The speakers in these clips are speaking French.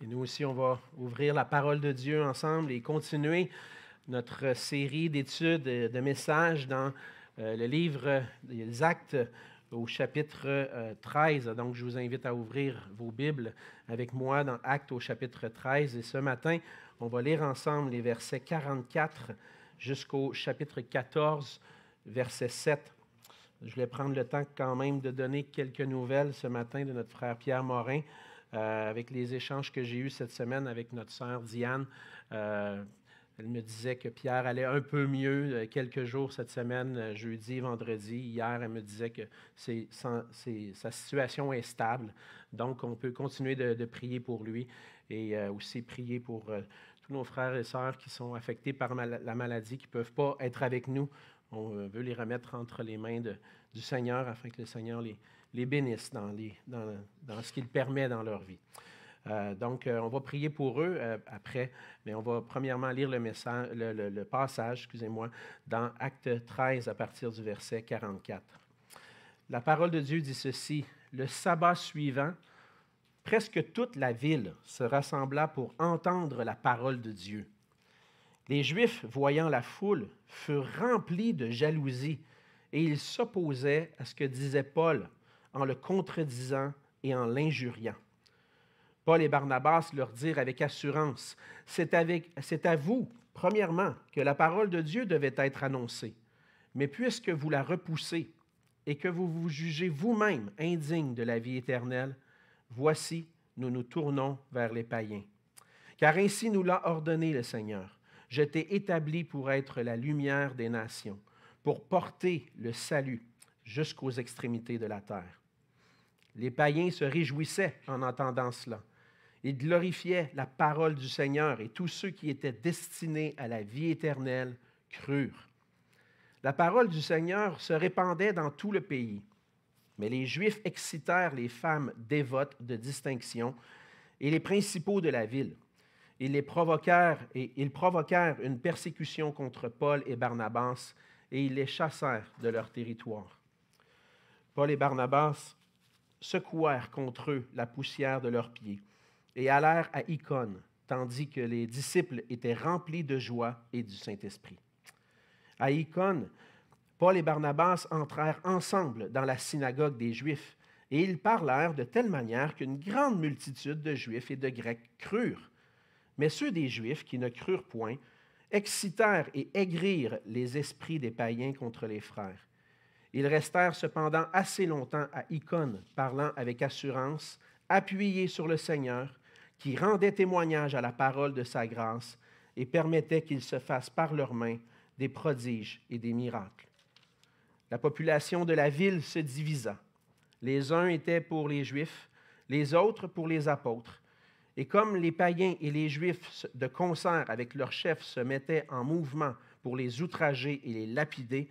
Et nous aussi, on va ouvrir la parole de Dieu ensemble et continuer notre série d'études, de messages dans le livre des Actes au chapitre 13. Donc, je vous invite à ouvrir vos Bibles avec moi dans Actes au chapitre 13. Et ce matin, on va lire ensemble les versets 44 jusqu'au chapitre 14, verset 7. Je voulais prendre le temps quand même de donner quelques nouvelles ce matin de notre frère Pierre Morin. Avec les échanges que j'ai eus cette semaine avec notre sœur Diane, elle me disait que Pierre allait un peu mieux quelques jours cette semaine, jeudi, vendredi. Hier, elle me disait que sa situation est stable, donc on peut continuer de prier pour lui et aussi prier pour tous nos frères et sœurs qui sont affectés par la maladie, qui ne peuvent pas être avec nous. On veut les remettre entre les mains du Seigneur afin que le Seigneur les bénisse dans ce qu'il permet dans leur vie. Donc, on va prier pour eux après, mais on va premièrement lire le passage, dans Acte 13 à partir du verset 44. La parole de Dieu dit ceci: « Le sabbat suivant, presque toute la ville se rassembla pour entendre la parole de Dieu. Les Juifs, voyant la foule, furent remplis de jalousie et ils s'opposaient à ce que disait Paul en le contredisant et en l'injuriant. Paul et Barnabas leur dirent avec assurance: « C'est à vous, premièrement, que la parole de Dieu devait être annoncée. Mais puisque vous la repoussez et que vous vous jugez vous-même indigne de la vie éternelle, voici, nous nous tournons vers les païens. Car ainsi nous l'a ordonné le Seigneur. Je t'ai établi pour être la lumière des nations, pour porter le salut jusqu'aux extrémités de la terre. » Les païens se réjouissaient en entendant cela. Ils glorifiaient la parole du Seigneur et tous ceux qui étaient destinés à la vie éternelle crurent. La parole du Seigneur se répandait dans tout le pays. Mais les Juifs excitèrent les femmes dévotes de distinction et les principaux de la ville. Ils provoquèrent une persécution contre Paul et Barnabas et ils les chassèrent de leur territoire. Paul et Barnabas secouèrent contre eux la poussière de leurs pieds et allèrent à Icône, tandis que les disciples étaient remplis de joie et du Saint-Esprit. À Icône, Paul et Barnabas entrèrent ensemble dans la synagogue des Juifs et ils parlèrent de telle manière qu'une grande multitude de Juifs et de Grecs crurent. Mais ceux des Juifs qui ne crurent point excitèrent et aigrirent les esprits des païens contre les frères. Ils restèrent cependant assez longtemps à Icône, parlant avec assurance, appuyés sur le Seigneur, qui rendait témoignage à la parole de sa grâce et permettait qu'il se fasse par leurs mains des prodiges et des miracles. La population de la ville se divisa. Les uns étaient pour les Juifs, les autres pour les apôtres. Et comme les païens et les Juifs de concert avec leurs chefs se mettaient en mouvement pour les outrager et les lapider,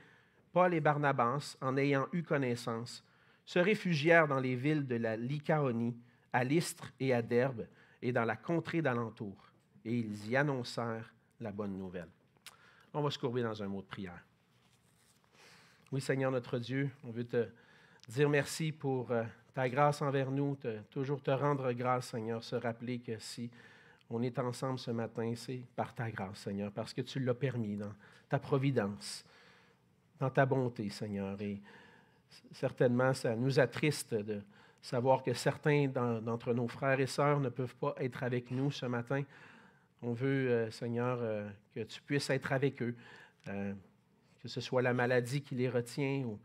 Paul et Barnabas, en ayant eu connaissance, se réfugièrent dans les villes de la Lycaonie, à Lystre et à Derbe, et dans la contrée d'alentour. Et ils y annoncèrent la bonne nouvelle. On va se courber dans un mot de prière. Oui, Seigneur notre Dieu, on veut te dire merci pour ta grâce envers nous, toujours te rendre grâce, Seigneur, se rappeler que si on est ensemble ce matin, c'est par ta grâce, Seigneur, parce que tu l'as permis dans ta providence, dans ta bonté, Seigneur. Et certainement, ça nous attriste de savoir que certains d'entre nos frères et sœurs ne peuvent pas être avec nous ce matin. On veut, Seigneur, que tu puisses être avec eux, que ce soit la maladie qui les retient ou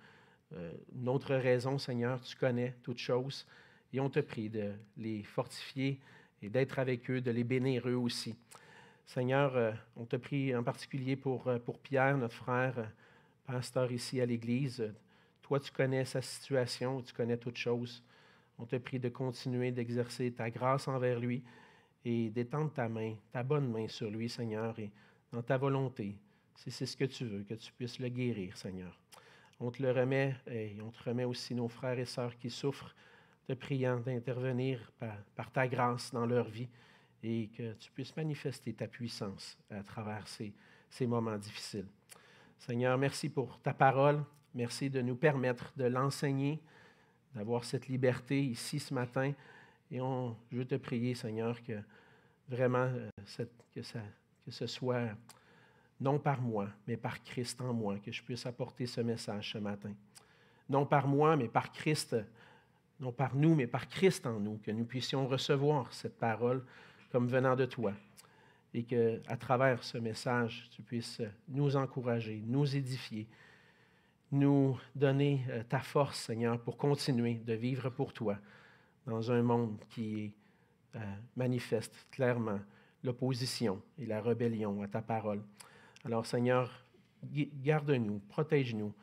une autre raison, Seigneur, tu connais toutes choses. Et on te prie de les fortifier et d'être avec eux, de les bénir eux aussi. Seigneur, on te prie en particulier pour Pierre, notre frère, pasteur ici à l'Église. Toi, tu connais sa situation, tu connais toutes choses. On te prie de continuer d'exercer ta grâce envers lui et d'étendre ta main, ta bonne main sur lui, Seigneur, et dans ta volonté, si c'est ce que tu veux, que tu puisses le guérir, Seigneur. On te le remet et on te remet aussi nos frères et sœurs qui souffrent, te priant d'intervenir par ta grâce dans leur vie et que tu puisses manifester ta puissance à travers ces moments difficiles. Seigneur, merci pour ta parole. Merci de nous permettre de l'enseigner, d'avoir cette liberté ici ce matin Et je veux te prier, Seigneur, que vraiment, que ce soit non par moi, mais par Christ en moi, que je puisse apporter ce message ce matin. Non par moi, mais par Christ, non par nous, mais par Christ en nous, que nous puissions recevoir cette parole comme venant de toi. Et qu'à travers ce message, tu puisses nous encourager, nous édifier, nous donner ta force, Seigneur, pour continuer de vivre pour toi dans un monde qui manifeste clairement l'opposition et la rébellion à ta parole. Alors, Seigneur, garde-nous, protège-nous,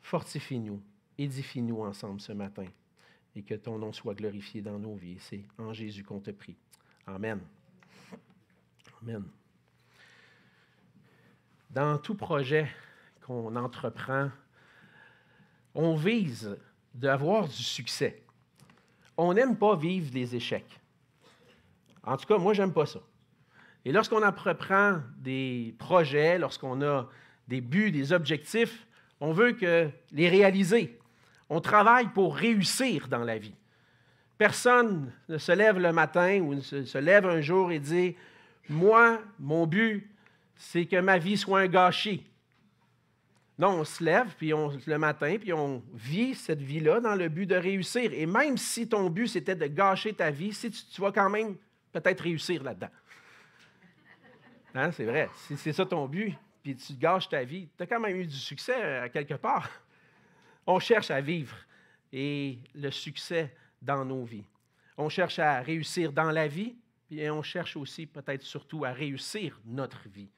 fortifie-nous, édifie-nous ensemble ce matin et que ton nom soit glorifié dans nos vies. C'est en Jésus qu'on te prie. Amen. Amen. Dans tout projet qu'on entreprend, on vise d'avoir du succès. On n'aime pas vivre des échecs. En tout cas, moi, je n'aime pas ça. Et lorsqu'on entreprend des projets, lorsqu'on a des buts, des objectifs, on veut les réaliser. On travaille pour réussir dans la vie. Personne ne se lève le matin ou ne se lève un jour et dit « Moi, mon but, c'est que ma vie soit un gâchis. » Non, on se lève le matin, puis on vit cette vie-là dans le but de réussir. Et même si ton but, c'était de gâcher ta vie, tu vas quand même peut-être réussir là-dedans. Hein, c'est vrai. Si c'est ça ton but, puis tu gâches ta vie, tu as quand même eu du succès à quelque part. On cherche à vivre et le succès dans nos vies. On cherche à réussir dans la vie, puis on cherche aussi peut-être surtout à réussir notre vie.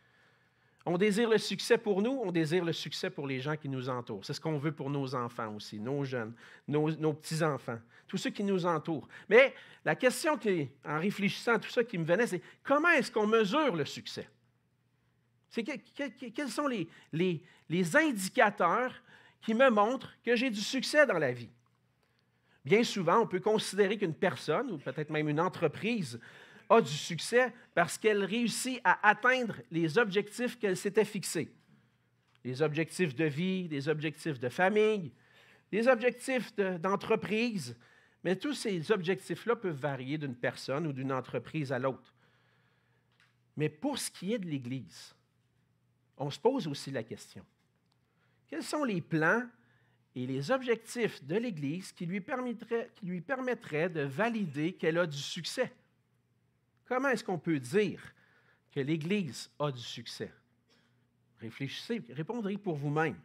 On désire le succès pour nous, on désire le succès pour les gens qui nous entourent. C'est ce qu'on veut pour nos enfants aussi, nos jeunes, nos petits-enfants, tous ceux qui nous entourent. Mais la question, en réfléchissant à tout ça qui me venait, c'est comment est-ce qu'on mesure le succès? Quels sont les indicateurs qui me montrent que j'ai du succès dans la vie? Bien souvent, on peut considérer qu'une personne, ou peut-être même une entreprise, a du succès parce qu'elle réussit à atteindre les objectifs qu'elle s'était fixés. Les objectifs de vie, des objectifs de famille, des objectifs d'entreprise. Mais tous ces objectifs-là peuvent varier d'une personne ou d'une entreprise à l'autre. Mais pour ce qui est de l'Église, on se pose aussi la question. Quels sont les plans et les objectifs de l'Église qui lui permettraient de valider qu'elle a du succès? Comment est-ce qu'on peut dire que l'Église a du succès? Réfléchissez, répondez pour vous-même.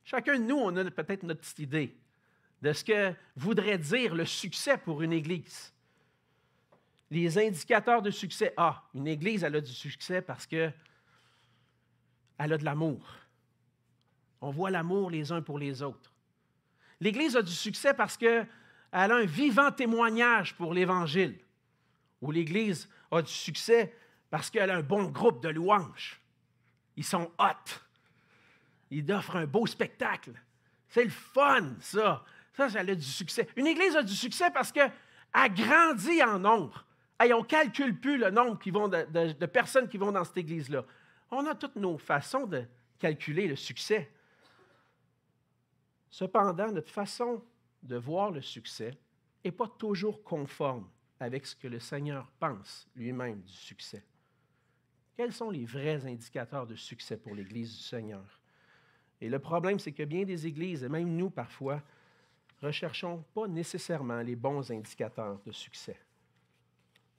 Chacun de nous, on a peut-être notre petite idée de ce que voudrait dire le succès pour une Église. Les indicateurs de succès. Ah, une Église, elle a du succès parce qu'elle a de l'amour. On voit l'amour les uns pour les autres. L'Église a du succès parce qu'elle a un vivant témoignage pour l'Évangile. Ou l'Église a du succès parce qu'elle a un bon groupe de louanges. Ils sont hot. Ils offrent un beau spectacle. C'est le fun, ça. Ça a du succès. Une Église a du succès parce qu'elle grandit en nombre. Hey, on ne calcule plus le nombre de personnes qui vont dans cette Église-là. On a toutes nos façons de calculer le succès. Cependant, notre façon de voir le succès n'est pas toujours conforme avec ce que le Seigneur pense lui-même du succès. Quels sont les vrais indicateurs de succès pour l'Église du Seigneur? Et le problème, c'est que bien des églises, et même nous parfois, ne recherchons pas nécessairement les bons indicateurs de succès.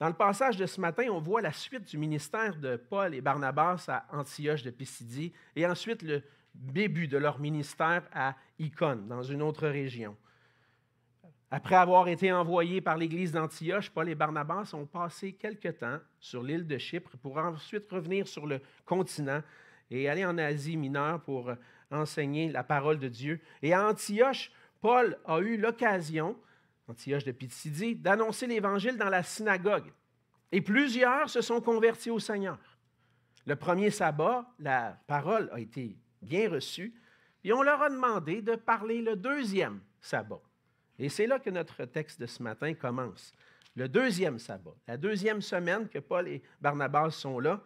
Dans le passage de ce matin, on voit la suite du ministère de Paul et Barnabas à Antioche de Pisidie et ensuite le début de leur ministère à Icône, dans une autre région. Après avoir été envoyés par l'Église d'Antioche, Paul et Barnabas ont passé quelque temps sur l'île de Chypre pour ensuite revenir sur le continent et aller en Asie mineure pour enseigner la parole de Dieu. Et à Antioche, Paul a eu l'occasion, Antioche de Pisidie, d'annoncer l'Évangile dans la synagogue. Et plusieurs se sont convertis au Seigneur. Le premier sabbat, la parole a été bien reçue, et on leur a demandé de parler le deuxième sabbat. Et c'est là que notre texte de ce matin commence. Le deuxième sabbat, la deuxième semaine que Paul et Barnabas sont là.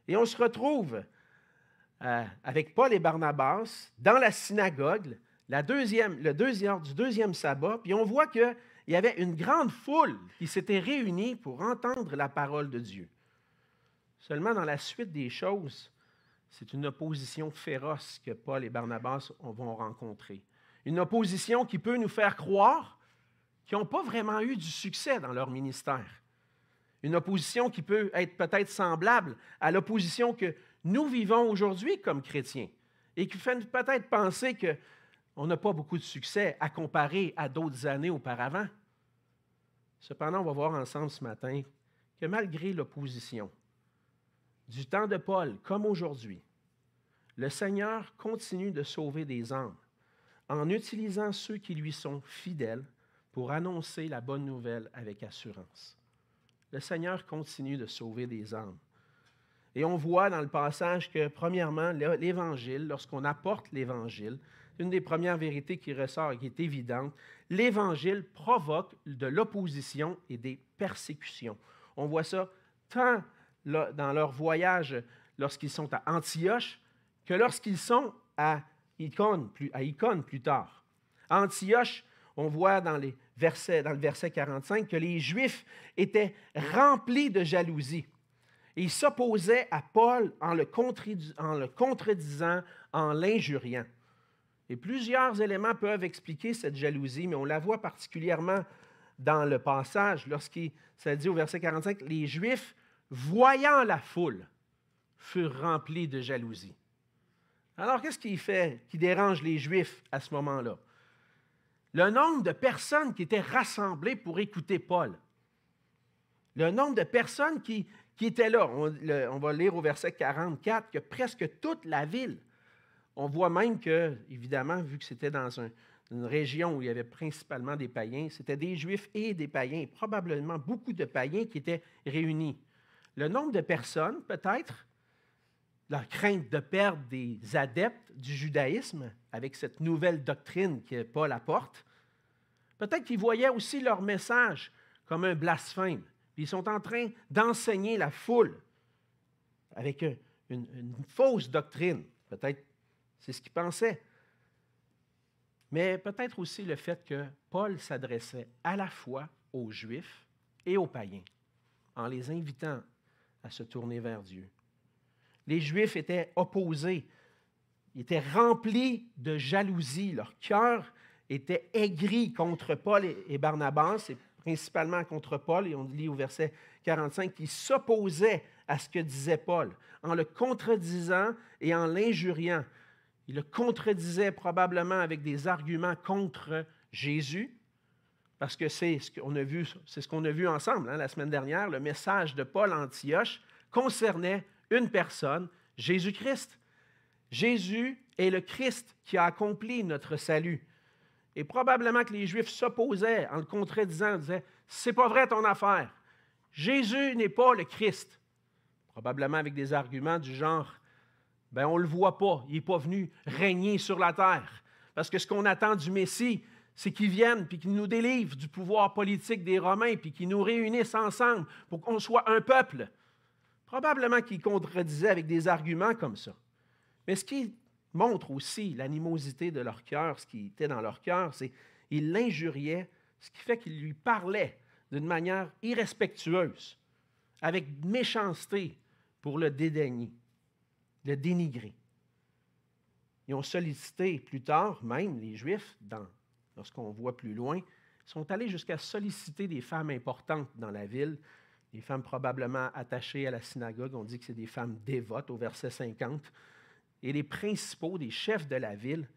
Et on se retrouve avec Paul et Barnabas dans la synagogue, du deuxième sabbat, puis on voit qu'il il y avait une grande foule qui s'était réunie pour entendre la parole de Dieu. Seulement, dans la suite des choses, c'est une opposition féroce que Paul et Barnabas vont rencontrer. Une opposition qui peut nous faire croire qu'ils n'ont pas vraiment eu du succès dans leur ministère. Une opposition qui peut être peut-être semblable à l'opposition que nous vivons aujourd'hui comme chrétiens et qui fait peut-être penser qu'on n'a pas beaucoup de succès à comparer à d'autres années auparavant. Cependant, on va voir ensemble ce matin que malgré l'opposition, du temps de Paul comme aujourd'hui, le Seigneur continue de sauver des âmes en utilisant ceux qui lui sont fidèles pour annoncer la bonne nouvelle avec assurance. Le Seigneur continue de sauver des âmes. Et on voit dans le passage que, premièrement, l'Évangile, lorsqu'on apporte l'Évangile, une des premières vérités qui ressort et qui est évidente, l'Évangile provoque de l'opposition et des persécutions. On voit ça tant dans leur voyage lorsqu'ils sont à Antioche que lorsqu'ils sont à Icône plus tard. À Antioche, on voit dans le verset 45 que les Juifs étaient remplis de jalousie. Et ils s'opposaient à Paul en le contredisant, en l'injuriant. Et plusieurs éléments peuvent expliquer cette jalousie, mais on la voit particulièrement dans le passage, ça dit au verset 45, « Les Juifs, voyant la foule, furent remplis de jalousie. » Alors, qu'est-ce qui dérange les Juifs à ce moment-là? Le nombre de personnes qui étaient rassemblées pour écouter Paul. Le nombre de personnes qui étaient là. On va lire au verset 44 que presque toute la ville. On voit même que, évidemment, vu que c'était dans une région où il y avait principalement des païens, c'était des Juifs et des païens, probablement beaucoup de païens qui étaient réunis. Le nombre de personnes, peut-être, leur crainte de perdre des adeptes du judaïsme avec cette nouvelle doctrine que Paul apporte, peut-être qu'ils voyaient aussi leur message comme un blasphème. Puis ils sont en train d'enseigner la foule avec une fausse doctrine. Peut-être c'est ce qu'ils pensaient. Mais peut-être aussi le fait que Paul s'adressait à la fois aux Juifs et aux païens, en les invitant à se tourner vers Dieu. Les Juifs étaient opposés, ils étaient remplis de jalousie, leur cœur était aigri contre Paul et Barnabas, et principalement contre Paul, et on lit au verset 45 qu'ils s'opposaient à ce que disait Paul, en le contredisant et en l'injuriant. Ils le contredisaient probablement avec des arguments contre Jésus, parce que c'est ce qu'on a vu ensemble la semaine dernière. Le message de Paul à Antioche concernait une personne, Jésus-Christ. Jésus est le Christ qui a accompli notre salut. Et probablement que les Juifs s'opposaient en le contredisant, disaient « C'est pas vrai ton affaire. Jésus n'est pas le Christ. » Probablement avec des arguments du genre « on ne le voit pas, il n'est pas venu régner sur la terre. Parce que ce qu'on attend du Messie, c'est qu'il vienne puis qu'il nous délivre du pouvoir politique des Romains puis qu'il nous réunisse ensemble pour qu'on soit un peuple. » Probablement qu'ils contredisaient avec des arguments comme ça. Mais ce qui montre aussi l'animosité de leur cœur, ce qui était dans leur cœur, c'est qu'ils l'injuriaient, ce qui fait qu'ils lui parlaient d'une manière irrespectueuse, avec méchanceté pour le dédaigner, le dénigrer. Ils ont sollicité plus tard, même les Juifs, lorsqu'on voit plus loin, sont allés jusqu'à solliciter des femmes importantes dans la ville, des femmes probablement attachées à la synagogue. On dit que c'est des femmes dévotes au verset 50. Et les principaux, des chefs de la ville,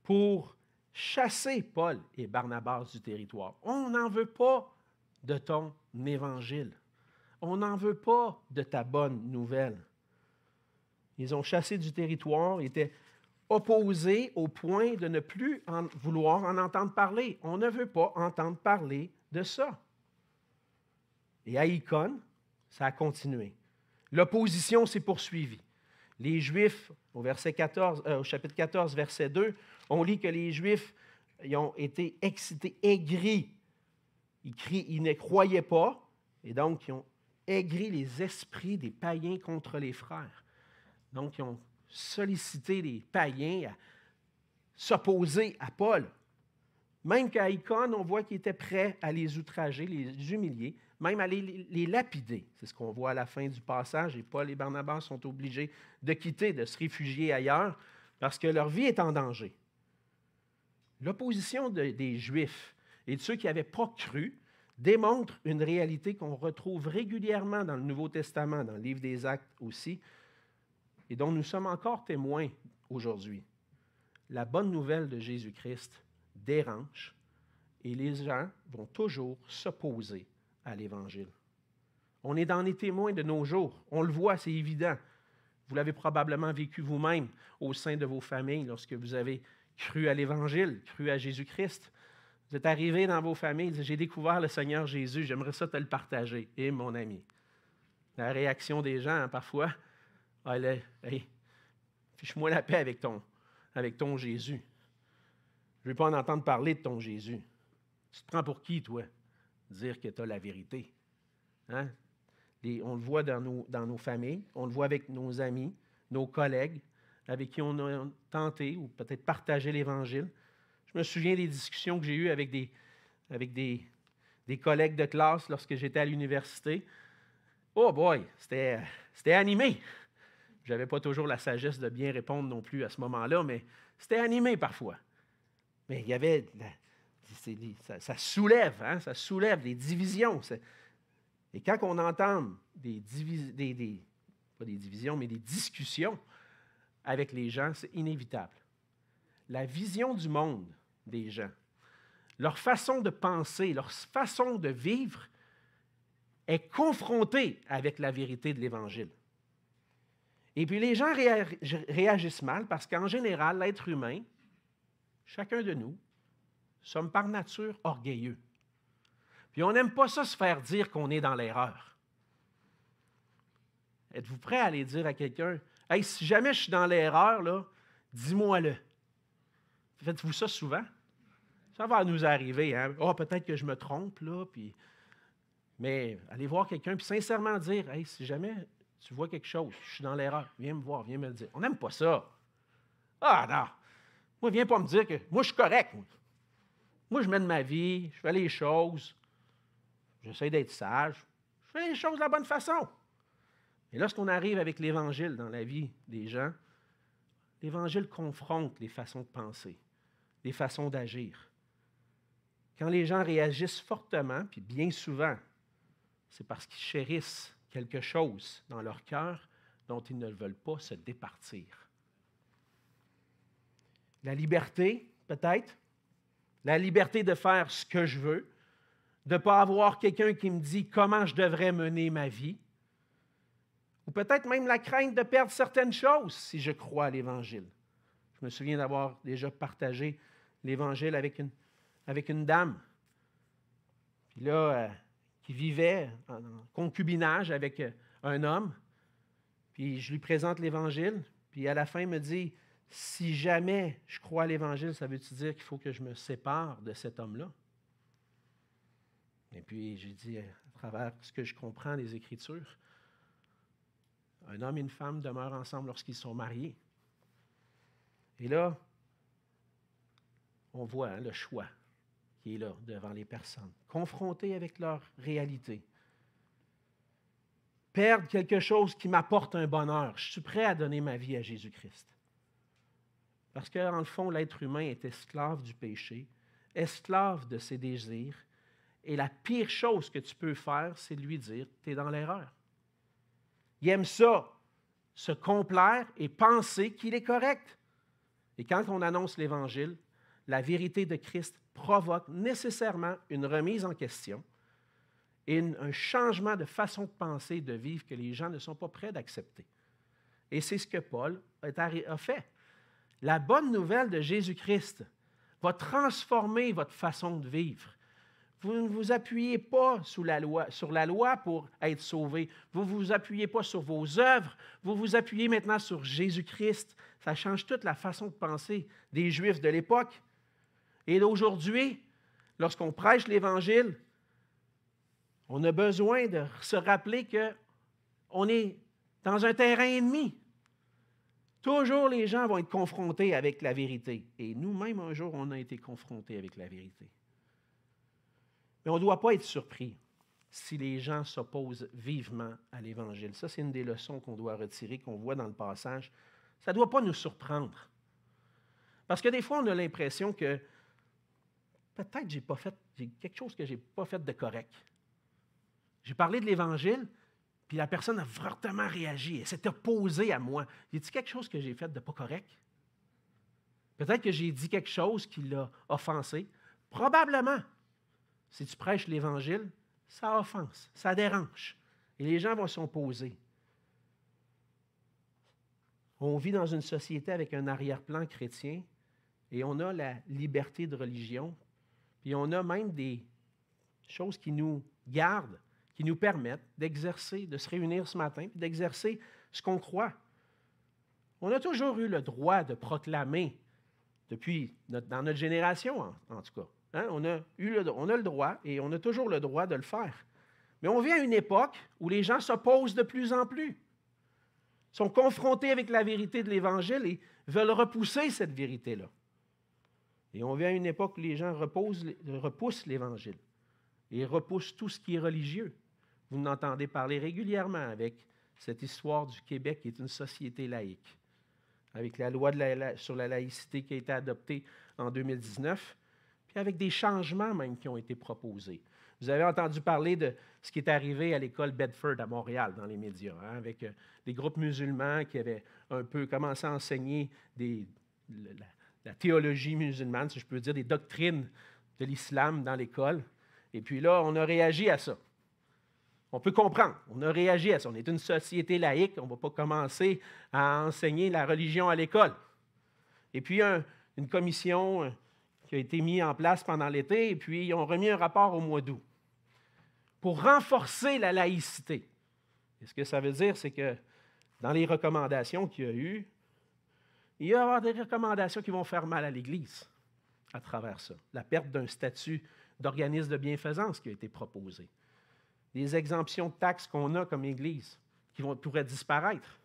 pour chasser Paul et Barnabas du territoire. On n'en veut pas de ton évangile. On n'en veut pas de ta bonne nouvelle. Ils ont chassé du territoire, ils étaient opposés au point de ne plus vouloir en entendre parler. On ne veut pas entendre parler de ça. Et à Icône, ça a continué. L'opposition s'est poursuivie. Les Juifs, au chapitre 14, verset 2, on lit que les Juifs ils ont été excités, aigris. Ils ne croyaient pas, et donc ils ont aigri les esprits des païens contre les frères. Donc, ils ont sollicité les païens à s'opposer à Paul. Même qu'à Icône, on voit qu'il était prêt à les outrager, les humilier, même à les lapider. C'est ce qu'on voit à la fin du passage. Et Paul et Barnabas sont obligés de quitter, de se réfugier ailleurs, parce que leur vie est en danger. L'opposition des Juifs et de ceux qui n'avaient pas cru démontre une réalité qu'on retrouve régulièrement dans le Nouveau Testament, dans le livre des Actes aussi, et dont nous sommes encore témoins aujourd'hui. La bonne nouvelle de Jésus-Christ dérange et les gens vont toujours s'opposer à l'Évangile. On est dans les témoins de nos jours. On le voit, c'est évident. Vous l'avez probablement vécu vous-même au sein de vos familles lorsque vous avez cru à l'Évangile, cru à Jésus-Christ. Vous êtes arrivés dans vos familles, j'ai découvert le Seigneur Jésus, j'aimerais ça te le partager. Et mon ami, la réaction des gens, parfois, hey, fiche-moi la paix avec ton Jésus. Je ne veux pas en entendre parler de ton Jésus. Tu te prends pour qui, toi, dire que tu as la vérité? Hein? On le voit dans nos familles, on le voit avec nos amis, nos collègues, avec qui on a tenté ou peut-être partagé l'Évangile. Je me souviens des discussions que j'ai eues avec des collègues de classe lorsque j'étais à l'université. Oh boy, c'était animé. Je n'avais pas toujours la sagesse de bien répondre non plus à ce moment-là, mais c'était animé parfois. Mais il y avait, ça soulève, hein, ça soulève des divisions. Et quand on entend pas des divisions, mais des discussions avec les gens, c'est inévitable. La vision du monde des gens, leur façon de penser, leur façon de vivre est confrontée avec la vérité de l'Évangile. Et puis les gens réagissent mal parce qu'en général, l'être humain, chacun de nous, sommes par nature orgueilleux. Puis on n'aime pas ça se faire dire qu'on est dans l'erreur. Êtes-vous prêt à aller dire à quelqu'un, « Hey, si jamais je suis dans l'erreur, là, dis-moi-le. » Faites-vous ça souvent? Ça va nous arriver, hein? « Oh, peut-être que je me trompe, là. » Mais allez voir quelqu'un, puis sincèrement dire, « Hey, si jamais tu vois quelque chose, je suis dans l'erreur, viens me voir, viens me le dire. » On n'aime pas ça. Ah non! Moi, viens pas me dire que moi, je suis correct. Moi, je mène ma vie, je fais les choses, j'essaie d'être sage, je fais les choses de la bonne façon. Et lorsqu'on arrive avec l'Évangile dans la vie des gens, l'Évangile confronte les façons de penser, les façons d'agir. Quand les gens réagissent fortement, puis bien souvent, c'est parce qu'ils chérissent quelque chose dans leur cœur dont ils ne veulent pas se départir. La liberté, peut-être, la liberté de faire ce que je veux, de ne pas avoir quelqu'un qui me dit comment je devrais mener ma vie, ou peut-être même la crainte de perdre certaines choses si je crois à l'Évangile. Je me souviens d'avoir déjà partagé l'Évangile avec une dame, puis là, qui vivait en concubinage avec un homme, puis je lui présente l'Évangile, puis à la fin, il me dit, « Si jamais je crois à l'Évangile, ça veut-tu dire qu'il faut que je me sépare de cet homme-là? » Et puis, j'ai dit, à travers ce que je comprends des Écritures, un homme et une femme demeurent ensemble lorsqu'ils sont mariés. Et là, on voit le choix qui est là devant les personnes, confrontés avec leur réalité. Perdre quelque chose qui m'apporte un bonheur. Je suis prêt à donner ma vie à Jésus-Christ. Parce qu'en le fond, l'être humain est esclave du péché, esclave de ses désirs, et la pire chose que tu peux faire, c'est de lui dire « tu es dans l'erreur ». Il aime ça, se complaire et penser qu'il est correct. Et quand on annonce l'Évangile, la vérité de Christ provoque nécessairement une remise en question et un changement de façon de penser et de vivre que les gens ne sont pas prêts d'accepter. Et c'est ce que Paul a fait. La bonne nouvelle de Jésus-Christ va transformer votre façon de vivre. Vous ne vous appuyez pas sur la loi pour être sauvé. Vous ne vous appuyez pas sur vos œuvres. Vous vous appuyez maintenant sur Jésus-Christ. Ça change toute la façon de penser des Juifs de l'époque. Et d'aujourd'hui, lorsqu'on prêche l'Évangile, on a besoin de se rappeler qu'on est dans un terrain ennemi. Toujours les gens vont être confrontés avec la vérité. Et nous-mêmes, un jour, on a été confrontés avec la vérité. Mais on ne doit pas être surpris si les gens s'opposent vivement à l'Évangile. Ça, c'est une des leçons qu'on doit retirer, qu'on voit dans le passage. Ça ne doit pas nous surprendre. Parce que des fois, on a l'impression que peut-être j'ai quelque chose que je n'ai pas fait de correct. J'ai parlé de l'Évangile, puis la personne a fortement réagi. Elle s'est opposée à moi. Y a-t-il quelque chose que j'ai fait de pas correct? Peut-être que j'ai dit quelque chose qui l'a offensé. Probablement. Si tu prêches l'Évangile, ça offense, ça dérange. Et les gens vont s'opposer. On vit dans une société avec un arrière-plan chrétien et on a la liberté de religion. Puis on a même des choses qui nous gardent, qui nous permettent d'exercer, de se réunir ce matin, puis d'exercer ce qu'on croit. On a toujours eu le droit de proclamer, dans notre génération en tout cas. Hein? On a le droit et on a toujours le droit de le faire. Mais on vit à une époque où les gens s'opposent de plus en plus, sont confrontés avec la vérité de l'Évangile et veulent repousser cette vérité-là. Et on vit à une époque où les gens repoussent l'Évangile et repoussent tout ce qui est religieux. Vous m'entendez parler régulièrement avec cette histoire du Québec qui est une société laïque, avec la loi sur la laïcité qui a été adoptée en 2019, puis avec des changements même qui ont été proposés. Vous avez entendu parler de ce qui est arrivé à l'école Bedford à Montréal dans les médias, hein, avec des groupes musulmans qui avaient un peu commencé à enseigner la théologie musulmane, si je peux dire, des doctrines de l'islam dans l'école. Et puis là, on a réagi à ça. On peut comprendre, on a réagi à ça. On est une société laïque, on ne va pas commencer à enseigner la religion à l'école. Et puis, une commission qui a été mise en place pendant l'été, et puis ils ont remis un rapport au mois d'août pour renforcer la laïcité. Et ce que ça veut dire, c'est que dans les recommandations qu'il y a eu, il va y avoir des recommandations qui vont faire mal à l'Église à travers ça. La perte d'un statut d'organisme de bienfaisance qui a été proposé. Des exemptions de taxes qu'on a comme Église qui pourraient disparaître.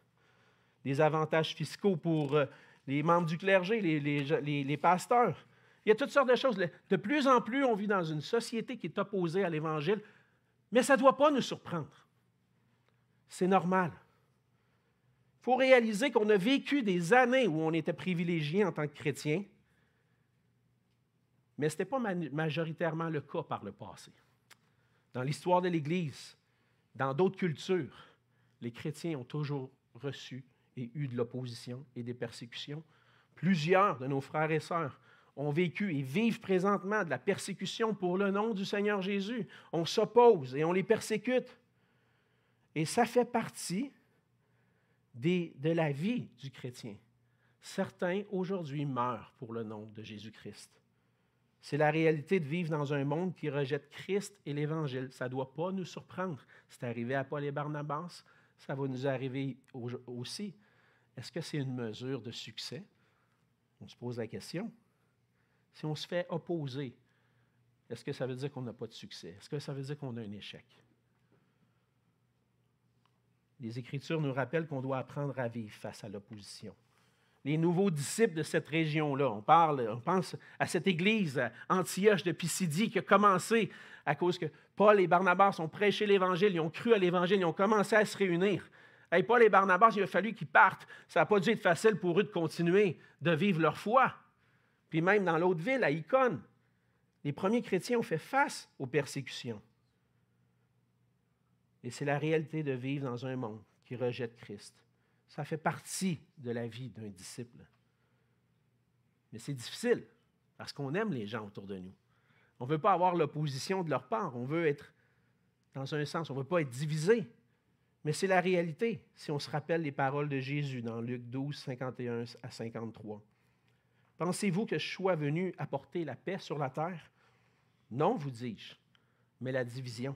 Des avantages fiscaux pour les membres du clergé, les pasteurs. Il y a toutes sortes de choses. De plus en plus, on vit dans une société qui est opposée à l'Évangile, mais ça ne doit pas nous surprendre. C'est normal. Il faut réaliser qu'on a vécu des années où on était privilégié en tant que chrétien, mais ce n'était pas majoritairement le cas par le passé. Dans l'histoire de l'Église, dans d'autres cultures, les chrétiens ont toujours reçu et eu de l'opposition et des persécutions. Plusieurs de nos frères et sœurs ont vécu et vivent présentement de la persécution pour le nom du Seigneur Jésus. On s'oppose et on les persécute. Et ça fait partie de la vie du chrétien. Certains, aujourd'hui, meurent pour le nom de Jésus-Christ. C'est la réalité de vivre dans un monde qui rejette Christ et l'Évangile. Ça ne doit pas nous surprendre. C'est arrivé à Paul et Barnabas, ça va nous arriver aussi. Est-ce que c'est une mesure de succès? On se pose la question. Si on se fait opposer, est-ce que ça veut dire qu'on n'a pas de succès? Est-ce que ça veut dire qu'on a un échec? Les Écritures nous rappellent qu'on doit apprendre à vivre face à l'opposition. Les nouveaux disciples de cette région-là, on pense à cette église à Antioche de Pisidie qui a commencé à cause que Paul et Barnabas ont prêché l'Évangile, ils ont cru à l'Évangile, ils ont commencé à se réunir. Et Paul et Barnabas, il a fallu qu'ils partent. Ça n'a pas dû être facile pour eux de continuer de vivre leur foi. Puis même dans l'autre ville, à Icône, les premiers chrétiens ont fait face aux persécutions. Et c'est la réalité de vivre dans un monde qui rejette Christ. Ça fait partie de la vie d'un disciple. Mais c'est difficile parce qu'on aime les gens autour de nous. On ne veut pas avoir l'opposition de leur part. On veut être, dans un sens, on ne veut pas être divisé. Mais c'est la réalité si on se rappelle les paroles de Jésus dans Luc 12, 51 à 53. Pensez-vous que je sois venu apporter la paix sur la terre? Non, vous dis-je, mais la division.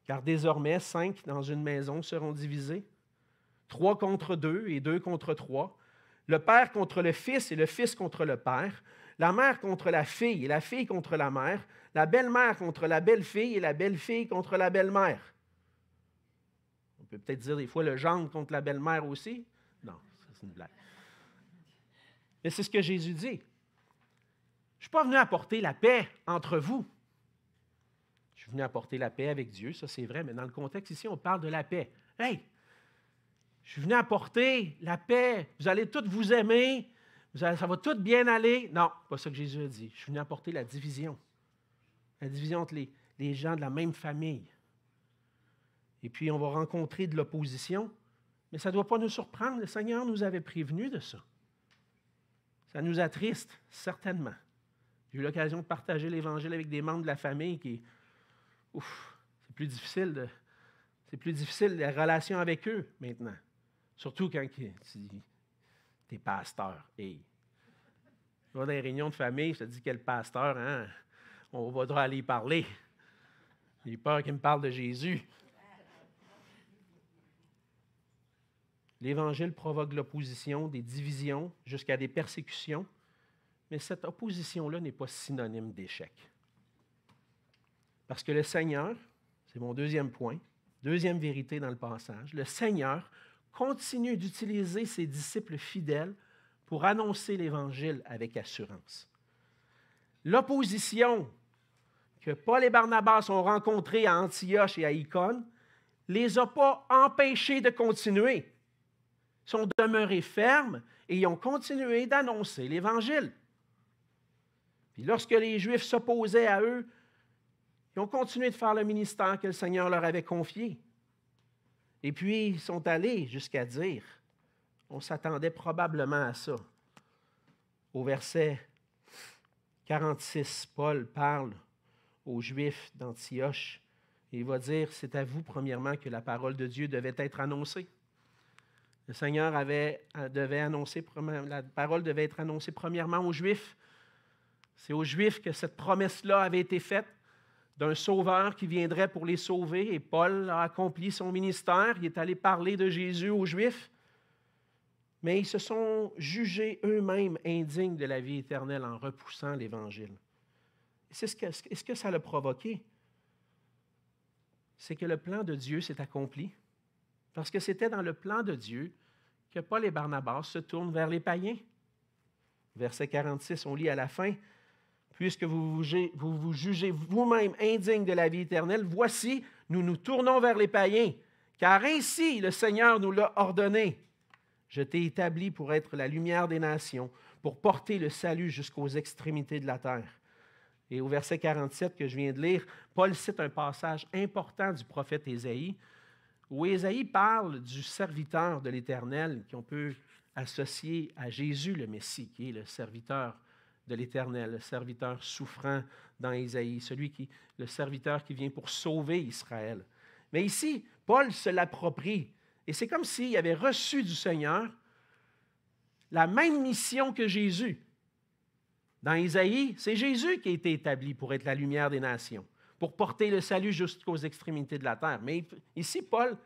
Car désormais, 5 dans une maison seront divisés, 3 contre 2 et 2 contre 3, le père contre le fils et le fils contre le père, la mère contre la fille et la fille contre la mère, la belle-mère contre la belle-fille et la belle-fille contre la belle-mère. On peut peut-être dire des fois le gendre contre la belle-mère aussi. Non, c'est une blague. Mais c'est ce que Jésus dit. Je ne suis pas venu apporter la paix entre vous. Je suis venu apporter la paix avec Dieu, ça c'est vrai, mais dans le contexte ici, on parle de la paix. Hey, je suis venu apporter la paix, vous allez tous vous aimer, ça va tout bien aller. Non, pas ça que Jésus a dit. Je suis venu apporter la division entre les gens de la même famille. Et puis, on va rencontrer de l'opposition, mais ça ne doit pas nous surprendre. Le Seigneur nous avait prévenus de ça. Ça nous attriste, certainement. J'ai eu l'occasion de partager l'Évangile avec des membres de la famille qui, c'est plus difficile la relation avec eux maintenant. Surtout quand tu es pasteur. Hey. Tu vas dans les réunions de famille, je te dis quel pasteur, hein? On va aller y parler. J'ai peur qu'il me parle de Jésus. L'Évangile provoque l'opposition, des divisions, jusqu'à des persécutions, mais cette opposition-là n'est pas synonyme d'échec. Parce que le Seigneur, c'est mon deuxième point, deuxième vérité dans le passage, le Seigneur continue d'utiliser ses disciples fidèles pour annoncer l'Évangile avec assurance. L'opposition que Paul et Barnabas ont rencontrée à Antioche et à Icône ne les a pas empêchés de continuer. Ils sont demeurés fermes et ils ont continué d'annoncer l'Évangile. Puis lorsque les Juifs s'opposaient à eux, ils ont continué de faire le ministère que le Seigneur leur avait confié. Et puis, ils sont allés jusqu'à dire, on s'attendait probablement à ça. Au verset 46, Paul parle aux Juifs d'Antioche et il va dire, c'est à vous premièrement que la parole de Dieu devait être annoncée. Le Seigneur devait annoncer, la parole devait être annoncée premièrement aux Juifs. C'est aux Juifs que cette promesse-là avait été faite d'un sauveur qui viendrait pour les sauver. Et Paul a accompli son ministère. Il est allé parler de Jésus aux Juifs. Mais ils se sont jugés eux-mêmes indignes de la vie éternelle en repoussant l'Évangile. Et ce que ça l'a provoqué? C'est que le plan de Dieu s'est accompli. Parce que c'était dans le plan de Dieu que Paul et Barnabas se tournent vers les païens. Verset 46, on lit à la fin, « Puisque vous vous jugez vous-même indignes de la vie éternelle, voici, nous nous tournons vers les païens, car ainsi le Seigneur nous l'a ordonné. Je t'ai établi pour être la lumière des nations, pour porter le salut jusqu'aux extrémités de la terre. » Et au verset 47 que je viens de lire, Paul cite un passage important du prophète Ésaïe, où Ésaïe parle du serviteur de l'Éternel, qu'on peut associer à Jésus le Messie, qui est le serviteur de l'Éternel, le serviteur souffrant dans Ésaïe, le serviteur qui vient pour sauver Israël. Mais ici, Paul se l'approprie, et c'est comme s'il avait reçu du Seigneur la même mission que Jésus. Dans Ésaïe, c'est Jésus qui a été établi pour être la lumière des nations, pour porter le salut jusqu'aux extrémités de la terre. Mais ici, Paul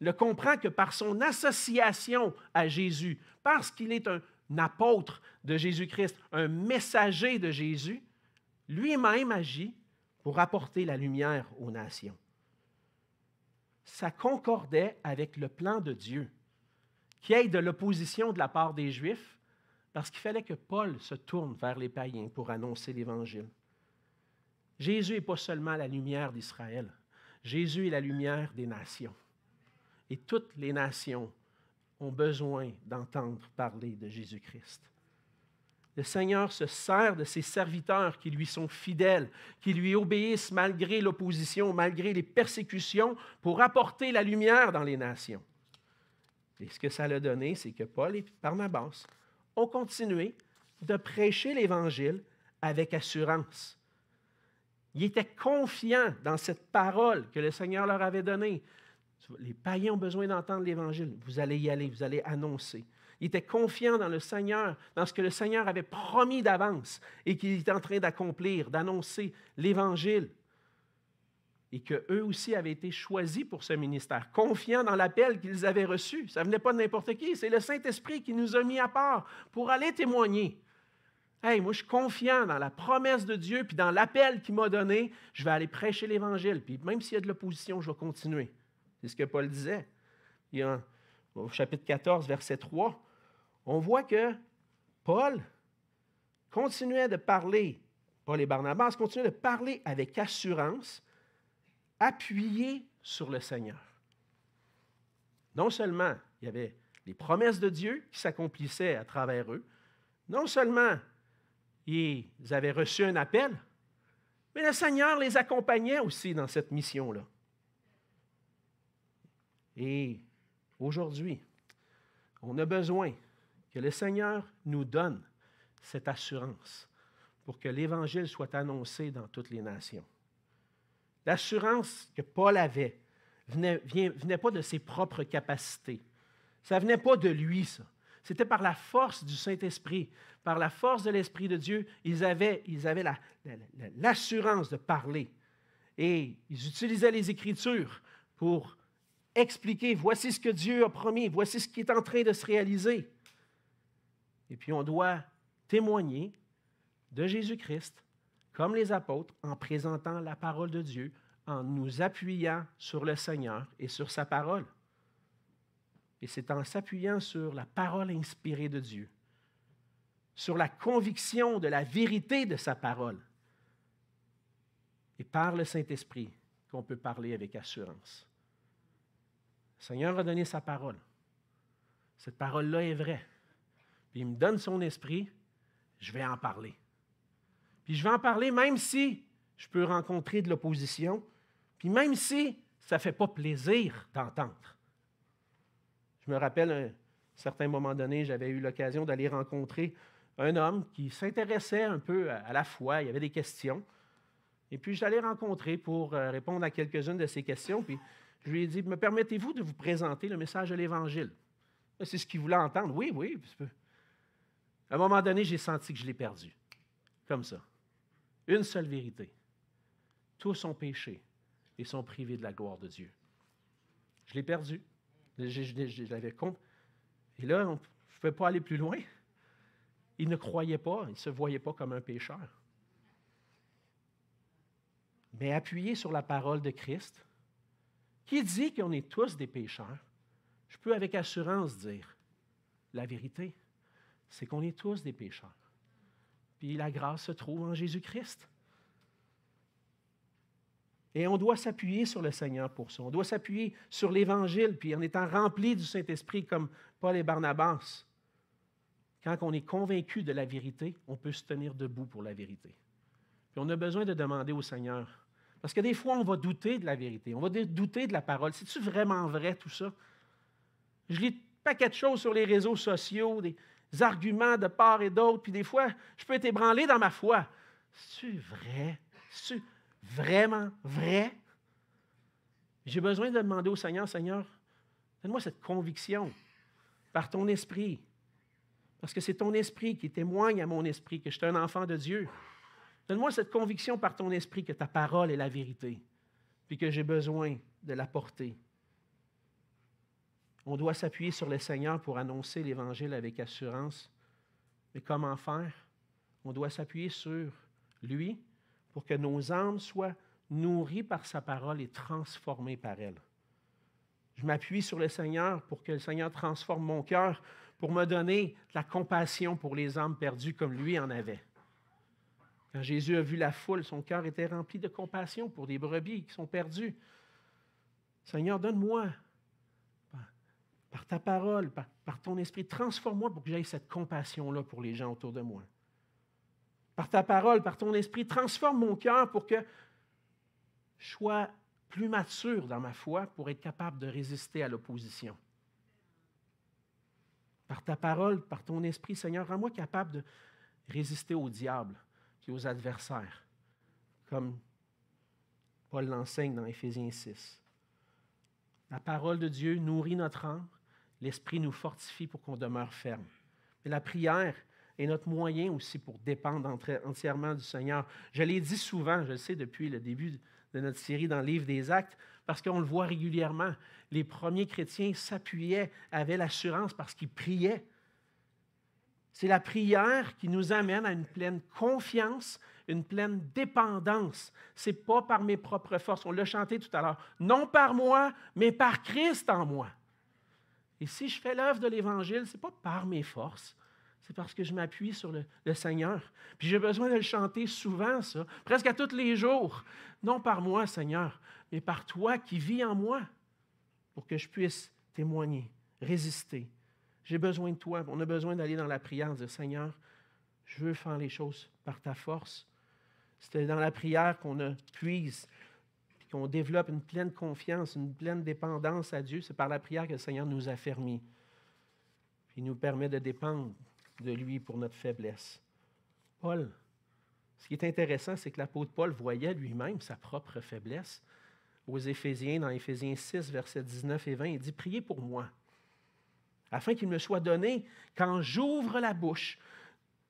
le comprend que par son association à Jésus, parce qu'il est un apôtre de Jésus-Christ, un messager de Jésus, lui-même agit pour apporter la lumière aux nations. Ça concordait avec le plan de Dieu, qu'il y ait de l'opposition de la part des Juifs, parce qu'il fallait que Paul se tourne vers les païens pour annoncer l'Évangile. Jésus n'est pas seulement la lumière d'Israël. Jésus est la lumière des nations. Et toutes les nations ont besoin d'entendre parler de Jésus-Christ. Le Seigneur se sert de ses serviteurs qui lui sont fidèles, qui lui obéissent malgré l'opposition, malgré les persécutions, pour apporter la lumière dans les nations. Et ce que ça a donné, c'est que Paul et Barnabas ont continué de prêcher l'Évangile avec assurance. Ils étaient confiants dans cette parole que le Seigneur leur avait donnée. Les païens ont besoin d'entendre l'Évangile. Vous allez y aller, vous allez annoncer. Ils étaient confiants dans le Seigneur, dans ce que le Seigneur avait promis d'avance et qu'il était en train d'accomplir, d'annoncer l'Évangile. Et qu'eux aussi avaient été choisis pour ce ministère, confiants dans l'appel qu'ils avaient reçu. Ça ne venait pas de n'importe qui, c'est le Saint-Esprit qui nous a mis à part pour aller témoigner. Hey, moi, je suis confiant dans la promesse de Dieu puis dans l'appel qu'il m'a donné. Je vais aller prêcher l'Évangile. Puis même s'il y a de l'opposition, je vais continuer. C'est ce que Paul disait. Au chapitre 14, verset 3, on voit que Paul continuait de parler, Paul et Barnabas continuaient de parler avec assurance, appuyé sur le Seigneur. Non seulement il y avait les promesses de Dieu qui s'accomplissaient à travers eux, non seulement ils avaient reçu un appel, mais le Seigneur les accompagnait aussi dans cette mission-là. Et aujourd'hui, on a besoin que le Seigneur nous donne cette assurance pour que l'Évangile soit annoncé dans toutes les nations. L'assurance que Paul avait venait pas de ses propres capacités. Ça ne venait pas de lui, ça. C'était par la force du Saint-Esprit, par la force de l'Esprit de Dieu, ils avaient l'assurance de parler. Et ils utilisaient les Écritures pour expliquer, voici ce que Dieu a promis, voici ce qui est en train de se réaliser. Et puis on doit témoigner de Jésus-Christ, comme les apôtres, en présentant la parole de Dieu, en nous appuyant sur le Seigneur et sur sa parole. Et c'est en s'appuyant sur la parole inspirée de Dieu, sur la conviction de la vérité de sa parole, et par le Saint-Esprit qu'on peut parler avec assurance. Le Seigneur a donné sa parole. Cette parole-là est vraie. Puis il me donne son esprit, je vais en parler. Puis je vais en parler même si je peux rencontrer de l'opposition, puis même si ça ne fait pas plaisir d'entendre. Je me rappelle, à un certain moment donné, j'avais eu l'occasion d'aller rencontrer un homme qui s'intéressait un peu à la foi, il y avait des questions. Et puis je l'allais rencontrer pour répondre à quelques-unes de ces questions, puis je lui ai dit, me permettez-vous de vous présenter le message de l'Évangile? C'est ce qu'il voulait entendre. Oui, oui. À un moment donné, j'ai senti que je l'ai perdu. Comme ça. Une seule vérité. Tous ont péché et sont privés de la gloire de Dieu. Je l'ai perdu. Je l'avais compris. Et là, je ne pouvais pas aller plus loin. Il ne croyait pas, il ne se voyait pas comme un pécheur. Mais appuyé sur la parole de Christ, qui dit qu'on est tous des pécheurs, je peux avec assurance dire la vérité, c'est qu'on est tous des pécheurs. Puis la grâce se trouve en Jésus-Christ. Et on doit s'appuyer sur le Seigneur pour ça. On doit s'appuyer sur l'Évangile, puis en étant rempli du Saint-Esprit comme Paul et Barnabas. Quand on est convaincu de la vérité, on peut se tenir debout pour la vérité. Puis on a besoin de demander au Seigneur. Parce que des fois, on va douter de la vérité. On va douter de la parole. C'est-tu vraiment vrai, tout ça? Je lis un paquet de choses sur les réseaux sociaux, des arguments de part et d'autre, puis des fois, je peux être ébranlé dans ma foi. C'est-tu vrai? C'est-tu vraiment vrai? J'ai besoin de demander au Seigneur, Seigneur, donne-moi cette conviction par ton esprit. Parce que c'est ton esprit qui témoigne à mon esprit que je suis un enfant de Dieu. Donne-moi cette conviction par ton esprit que ta parole est la vérité, puis que j'ai besoin de la porter. On doit s'appuyer sur le Seigneur pour annoncer l'Évangile avec assurance. Mais comment faire? On doit s'appuyer sur lui pour que nos âmes soient nourries par sa parole et transformées par elle. Je m'appuie sur le Seigneur pour que le Seigneur transforme mon cœur, pour me donner la compassion pour les âmes perdues comme lui en avait. Quand Jésus a vu la foule, son cœur était rempli de compassion pour des brebis qui sont perdues. Seigneur, donne-moi, par ta parole, par ton esprit, transforme-moi pour que j'aie cette compassion-là pour les gens autour de moi. Par ta parole, par ton esprit, transforme mon cœur pour que je sois plus mature dans ma foi pour être capable de résister à l'opposition. Par ta parole, par ton esprit, Seigneur, rends-moi capable de résister au diable et aux adversaires, comme Paul l'enseigne dans Éphésiens 6. La parole de Dieu nourrit notre âme, l'Esprit nous fortifie pour qu'on demeure ferme. Mais la prière est notre moyen aussi pour dépendre entièrement du Seigneur. Je l'ai dit souvent, je le sais depuis le début de notre série dans le livre des Actes, parce qu'on le voit régulièrement. Les premiers chrétiens s'appuyaient, avaient l'assurance parce qu'ils priaient. C'est la prière qui nous amène à une pleine confiance, une pleine dépendance. Ce n'est pas par mes propres forces. On l'a chanté tout à l'heure. Non par moi, mais par Christ en moi. Et si je fais l'œuvre de l'Évangile, ce n'est pas par mes forces, c'est parce que je m'appuie sur le Seigneur. Puis j'ai besoin de le chanter souvent, ça, presque à tous les jours. Non par moi, Seigneur, mais par toi qui vis en moi, pour que je puisse témoigner, résister. J'ai besoin de toi. On a besoin d'aller dans la prière et dire, Seigneur, je veux faire les choses par ta force. C'est dans la prière qu'on puise, puis qu'on développe une pleine confiance, une pleine dépendance à Dieu. C'est par la prière que le Seigneur nous affermit, puis nous permet de dépendre de lui pour notre faiblesse. Paul, ce qui est intéressant, c'est que l'apôtre Paul voyait lui-même sa propre faiblesse. Aux Éphésiens, dans Éphésiens 6, versets 19 et 20, il dit « Priez pour moi, afin qu'il me soit donné, quand j'ouvre la bouche,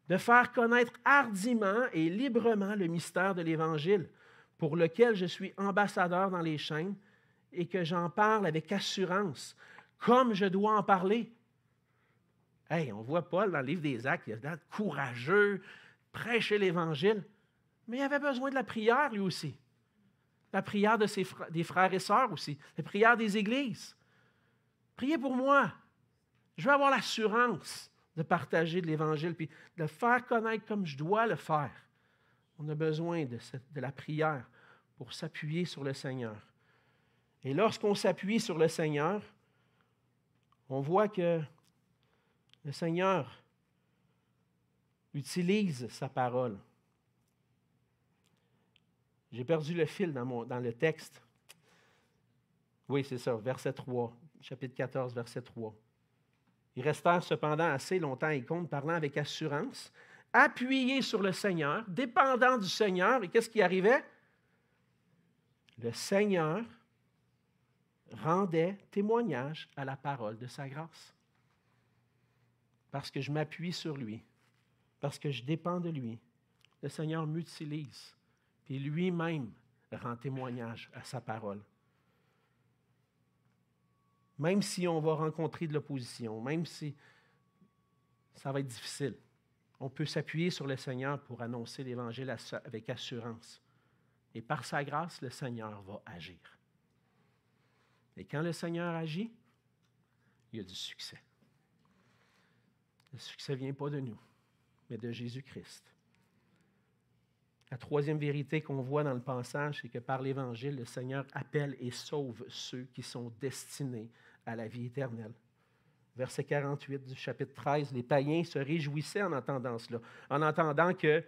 de faire connaître hardiment et librement le mystère de l'Évangile, pour lequel je suis ambassadeur dans les chaînes, et que j'en parle avec assurance, comme je dois en parler. » Hey, on voit Paul dans le livre des Actes, il a l'air courageux, prêcher l'Évangile, mais il avait besoin de la prière lui aussi. La prière des frères et sœurs aussi, la prière des églises. Priez pour moi. Je veux avoir l'assurance de partager de l'Évangile, puis de le faire connaître comme je dois le faire. On a besoin de la prière pour s'appuyer sur le Seigneur. Et lorsqu'on s'appuie sur le Seigneur, on voit que le Seigneur utilise sa parole. J'ai perdu le fil dans le texte. Oui, c'est ça, verset 3, chapitre 14, verset 3. Ils restèrent cependant assez longtemps à Icône, parlant avec assurance, appuyés sur le Seigneur, dépendants du Seigneur. Et qu'est-ce qui arrivait? Le Seigneur rendait témoignage à la parole de sa grâce. Parce que je m'appuie sur lui, parce que je dépends de lui, le Seigneur m'utilise, puis lui-même rend témoignage à sa parole. Même si on va rencontrer de l'opposition, même si ça va être difficile, on peut s'appuyer sur le Seigneur pour annoncer l'Évangile avec assurance. Et par sa grâce, le Seigneur va agir. Et quand le Seigneur agit, il y a du succès. Le succès ne vient pas de nous, mais de Jésus-Christ. La troisième vérité qu'on voit dans le passage, c'est que par l'Évangile, le Seigneur appelle et sauve ceux qui sont destinés à la vie éternelle. Verset 48 du chapitre 13, les païens se réjouissaient en entendant cela, en entendant que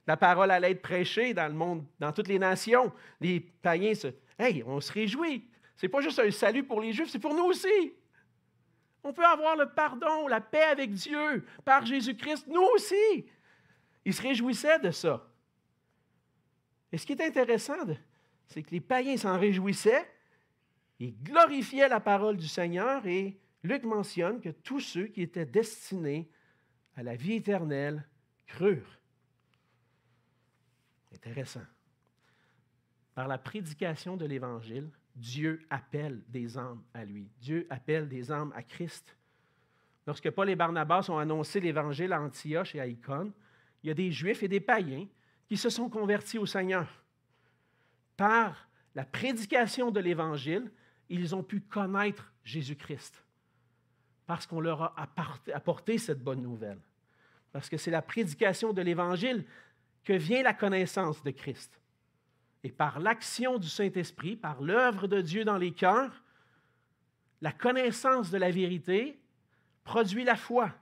la parole allait être prêchée dans le monde, dans toutes les nations. Les païens on se réjouit. Ce n'est pas juste un salut pour les Juifs, c'est pour nous aussi. On peut avoir le pardon, la paix avec Dieu par Jésus-Christ, nous aussi. Ils se réjouissaient de ça. Et ce qui est intéressant, c'est que les païens s'en réjouissaient, ils glorifiaient la parole du Seigneur et Luc mentionne que tous ceux qui étaient destinés à la vie éternelle crurent. Intéressant. Par la prédication de l'Évangile, Dieu appelle des âmes à lui. Dieu appelle des âmes à Christ. Lorsque Paul et Barnabas ont annoncé l'Évangile à Antioche et à Icône, il y a des Juifs et des païens qui se sont convertis au Seigneur. Par la prédication de l'Évangile, ils ont pu connaître Jésus-Christ parce qu'on leur a apporté cette bonne nouvelle. Parce que c'est la prédication de l'Évangile que vient la connaissance de Christ. Et par l'action du Saint-Esprit, par l'œuvre de Dieu dans les cœurs, la connaissance de la vérité produit la foi.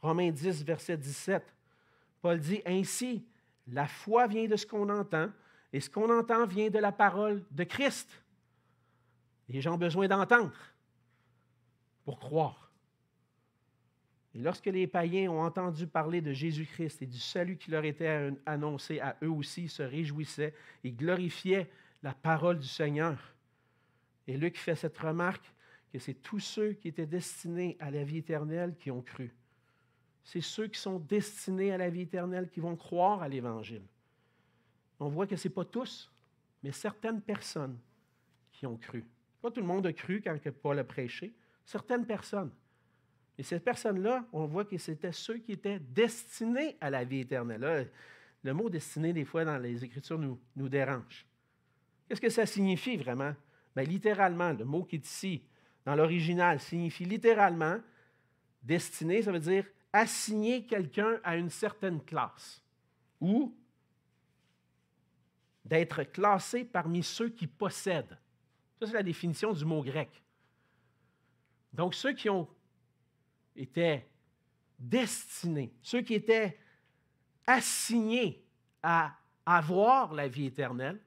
Romains 10, verset 17. Paul dit, « Ainsi, la foi vient de ce qu'on entend, et ce qu'on entend vient de la parole de Christ. » Les gens ont besoin d'entendre pour croire. Et lorsque les païens ont entendu parler de Jésus-Christ et du salut qui leur était annoncé à eux aussi, ils se réjouissaient et glorifiaient la parole du Seigneur. Et Luc fait cette remarque que c'est tous ceux qui étaient destinés à la vie éternelle qui ont cru. C'est ceux qui sont destinés à la vie éternelle qui vont croire à l'Évangile. On voit que ce n'est pas tous, mais certaines personnes qui ont cru. Pas tout le monde a cru quand Paul a prêché. Certaines personnes. Et ces personnes-là, on voit que c'était ceux qui étaient destinés à la vie éternelle. Là, le mot « destiné », des fois, dans les Écritures, nous dérange. Qu'est-ce que ça signifie vraiment? Bien, littéralement, le mot qui est ici, dans l'original, signifie littéralement destiné, ça veut dire assigner quelqu'un à une certaine classe ou d'être classé parmi ceux qui possèdent. Ça, c'est la définition du mot grec. Donc, ceux qui ont été destinés, ceux qui étaient assignés à avoir la vie éternelle,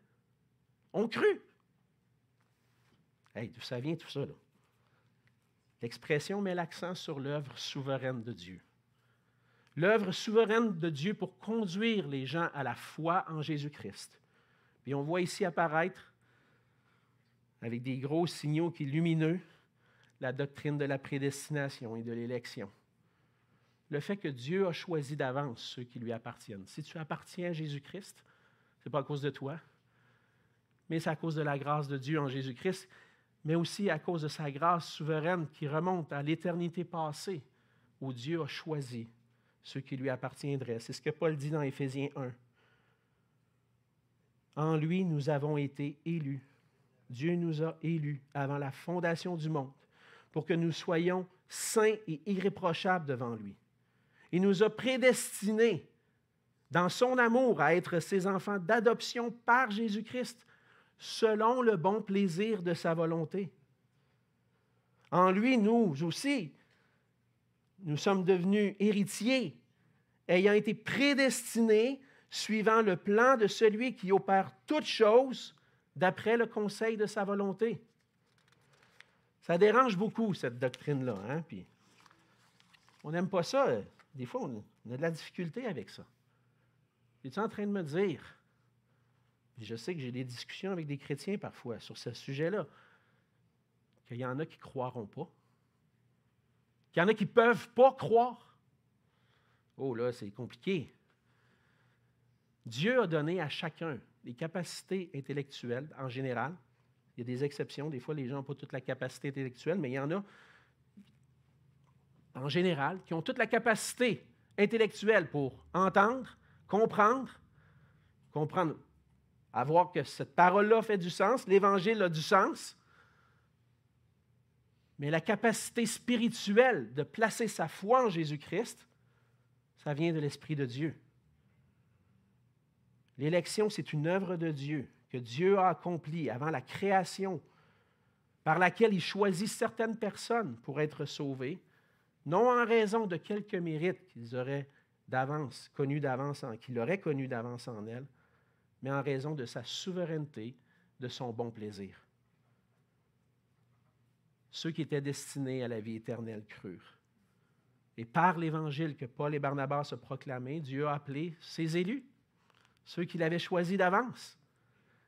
ont cru. Hey, d'où ça vient tout ça, là? L'expression met l'accent sur l'œuvre souveraine de Dieu. L'œuvre souveraine de Dieu pour conduire les gens à la foi en Jésus-Christ. Puis on voit ici apparaître, avec des gros signaux qui lumineux, la doctrine de la prédestination et de l'élection. Le fait que Dieu a choisi d'avance ceux qui lui appartiennent. Si tu appartiens à Jésus-Christ, ce n'est pas à cause de toi, mais c'est à cause de la grâce de Dieu en Jésus-Christ, mais aussi à cause de sa grâce souveraine qui remonte à l'éternité passée, où Dieu a choisi ceux qui lui appartiendraient. C'est ce que Paul dit dans Éphésiens 1. En lui, nous avons été élus. Dieu nous a élus avant la fondation du monde pour que nous soyons saints et irréprochables devant lui. Il nous a prédestinés dans son amour à être ses enfants d'adoption par Jésus-Christ, selon le bon plaisir de sa volonté. En lui, nous aussi, nous sommes devenus héritiers, ayant été prédestinés suivant le plan de celui qui opère toutes choses d'après le conseil de sa volonté. Ça dérange beaucoup, cette doctrine-là. Hein? Puis, on n'aime pas ça. Des fois, on a de la difficulté avec ça. Es-tu en train de me dire, et je sais que j'ai des discussions avec des chrétiens parfois sur ce sujet-là, qu'il y en a qui ne croiront pas, qu'il y en a qui ne peuvent pas croire? Oh là, c'est compliqué. Dieu a donné à chacun des capacités intellectuelles en général. Il y a des exceptions. Des fois, les gens n'ont pas toute la capacité intellectuelle, mais il y en a, en général, qui ont toute la capacité intellectuelle pour entendre, comprendre, à voir que cette parole-là fait du sens, l'Évangile a du sens, mais la capacité spirituelle de placer sa foi en Jésus-Christ, ça vient de l'Esprit de Dieu. L'élection, c'est une œuvre de Dieu que Dieu a accomplie avant la création, par laquelle il choisit certaines personnes pour être sauvées, non en raison de quelques mérites qu'ils auraient qu'il aurait connu d'avance en elles, mais en raison de sa souveraineté, de son bon plaisir. Ceux qui étaient destinés à la vie éternelle crurent. Et par l'Évangile que Paul et Barnabas ont proclamé, Dieu a appelé ses élus, ceux qu'il avait choisis d'avance.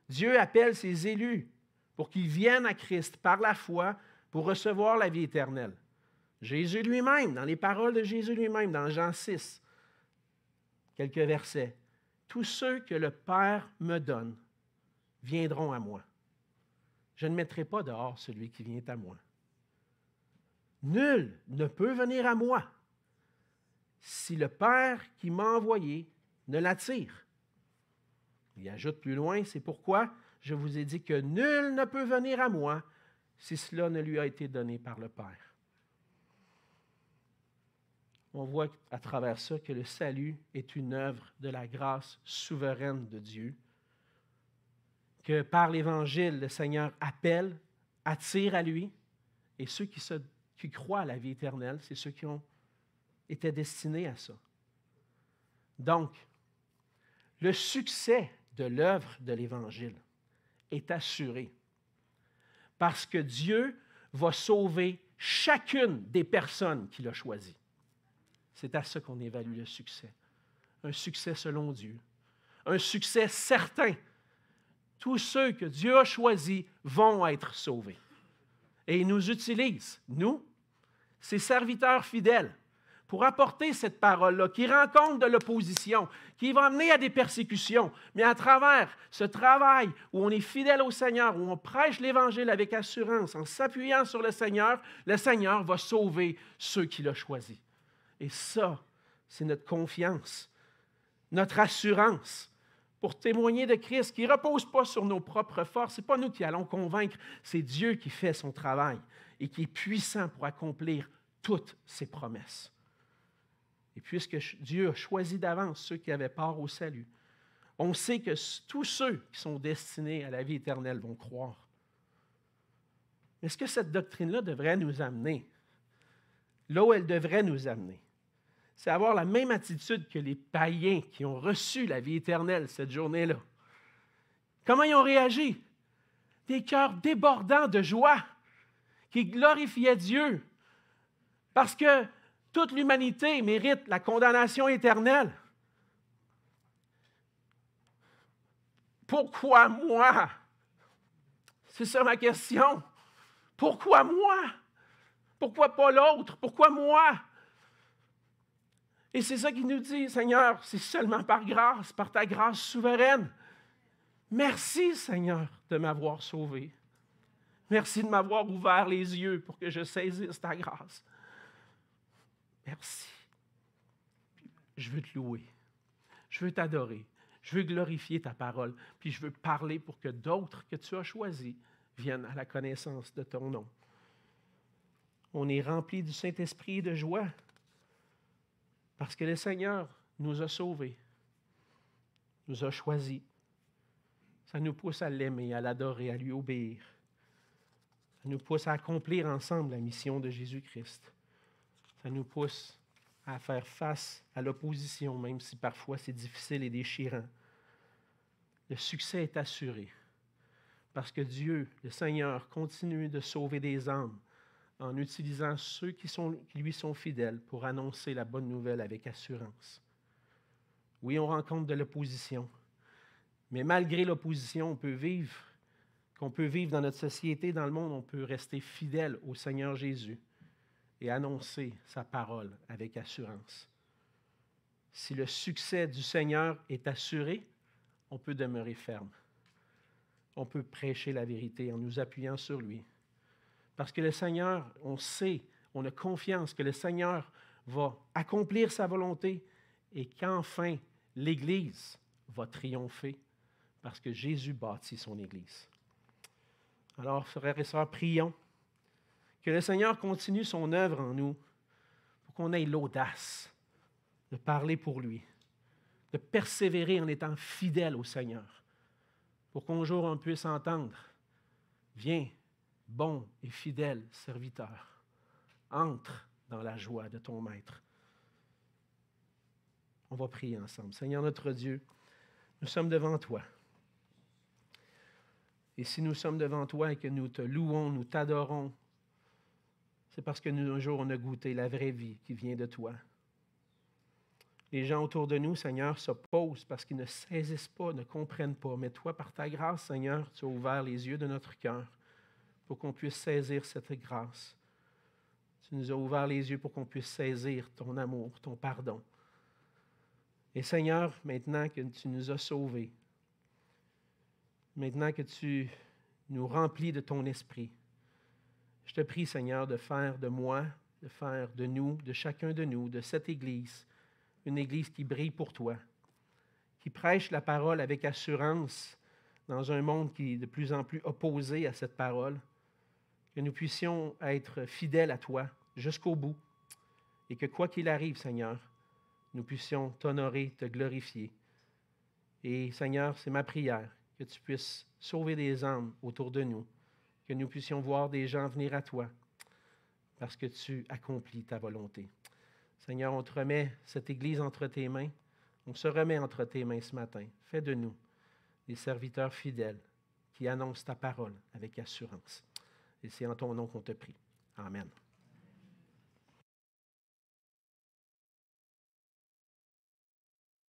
Dieu appelle ses élus pour qu'ils viennent à Christ par la foi pour recevoir la vie éternelle. Jésus lui-même, dans les paroles de Jésus lui-même, dans Jean 6, quelques versets, « Tous ceux que le Père me donne viendront à moi. Je ne mettrai pas dehors celui qui vient à moi. Nul ne peut venir à moi si le Père qui m'a envoyé ne l'attire. » Il ajoute plus loin, « C'est pourquoi je vous ai dit que nul ne peut venir à moi si cela ne lui a été donné par le Père. » On voit à travers ça que le salut est une œuvre de la grâce souveraine de Dieu, que par l'Évangile, le Seigneur appelle, attire à lui, et ceux qui croient à la vie éternelle, c'est ceux qui ont été destinés à ça. Donc, le succès de l'œuvre de l'Évangile est assuré parce que Dieu va sauver chacune des personnes qu'il a choisies. C'est à ça qu'on évalue le succès. Un succès selon Dieu. Un succès certain. Tous ceux que Dieu a choisis vont être sauvés. Et il nous utilise, nous, ses serviteurs fidèles, pour apporter cette parole-là, qui rencontre de l'opposition, qui va amener à des persécutions, mais à travers ce travail où on est fidèle au Seigneur, où on prêche l'Évangile avec assurance, en s'appuyant sur le Seigneur va sauver ceux qu'il a choisis. Et ça, c'est notre confiance, notre assurance pour témoigner de Christ, qui ne repose pas sur nos propres forces. Ce n'est pas nous qui allons convaincre, c'est Dieu qui fait son travail. et qui est puissant pour accomplir toutes ses promesses. Et puisque Dieu a choisi d'avance ceux qui avaient part au salut, on sait que tous ceux qui sont destinés à la vie éternelle vont croire. Mais est-ce que cette doctrine-là devrait nous amener là où elle devrait nous amener? C'est avoir la même attitude que les païens qui ont reçu la vie éternelle cette journée-là. Comment ils ont réagi? Des cœurs débordants de joie qui glorifiaient Dieu parce que toute l'humanité mérite la condamnation éternelle. Pourquoi moi? C'est ça ma question. Pourquoi moi? Pourquoi pas l'autre? Pourquoi moi? Et c'est ça qu'il nous dit, Seigneur, c'est seulement par grâce, par ta grâce souveraine. Merci, Seigneur, de m'avoir sauvé. Merci de m'avoir ouvert les yeux pour que je saisisse ta grâce. Merci. Je veux te louer. Je veux t'adorer. Je veux glorifier ta parole. Puis je veux parler pour que d'autres que tu as choisis viennent à la connaissance de ton nom. On est rempli du Saint-Esprit et de joie parce que le Seigneur nous a sauvés, nous a choisis. Ça nous pousse à l'aimer, à l'adorer, à lui obéir. Ça nous pousse à accomplir ensemble la mission de Jésus-Christ. Ça nous pousse à faire face à l'opposition, même si parfois c'est difficile et déchirant. Le succès est assuré parce que Dieu, le Seigneur, continue de sauver des âmes en utilisant ceux qui lui sont fidèles pour annoncer la bonne nouvelle avec assurance. Oui, on rencontre de l'opposition, mais malgré l'opposition, qu'on peut vivre dans notre société, dans le monde, on peut rester fidèle au Seigneur Jésus et annoncer sa parole avec assurance. Si le succès du Seigneur est assuré, on peut demeurer ferme. On peut prêcher la vérité en nous appuyant sur lui. Parce que le Seigneur, on sait, on a confiance que le Seigneur va accomplir sa volonté et qu'enfin l'Église va triompher parce que Jésus bâtit son Église. Alors, frères et sœurs, prions que le Seigneur continue son œuvre en nous pour qu'on ait l'audace de parler pour lui, de persévérer en étant fidèle au Seigneur, pour qu'un jour on puisse entendre « Viens, bon et fidèle serviteur, entre dans la joie de ton Maître. » On va prier ensemble. Seigneur notre Dieu, nous sommes devant toi. Et si nous sommes devant toi et que nous te louons, nous t'adorons, c'est parce que nous, un jour, on a goûté la vraie vie qui vient de toi. Les gens autour de nous, Seigneur, s'opposent parce qu'ils ne saisissent pas, ne comprennent pas. Mais toi, par ta grâce, Seigneur, tu as ouvert les yeux de notre cœur pour qu'on puisse saisir cette grâce. Tu nous as ouvert les yeux pour qu'on puisse saisir ton amour, ton pardon. Et Seigneur, maintenant que tu nous as sauvés, maintenant que tu nous remplis de ton esprit, je te prie, Seigneur, de faire de moi, de faire de nous, de chacun de nous, de cette Église, une Église qui brille pour toi, qui prêche la parole avec assurance dans un monde qui est de plus en plus opposé à cette parole, que nous puissions être fidèles à toi jusqu'au bout et que quoi qu'il arrive, Seigneur, nous puissions t'honorer, te glorifier. Et Seigneur, c'est ma prière que tu puisses sauver des âmes autour de nous, que nous puissions voir des gens venir à toi parce que tu accomplis ta volonté. Seigneur, on te remet cette Église entre tes mains. On se remet entre tes mains ce matin. Fais de nous des serviteurs fidèles qui annoncent ta parole avec assurance. Et c'est en ton nom qu'on te prie. Amen.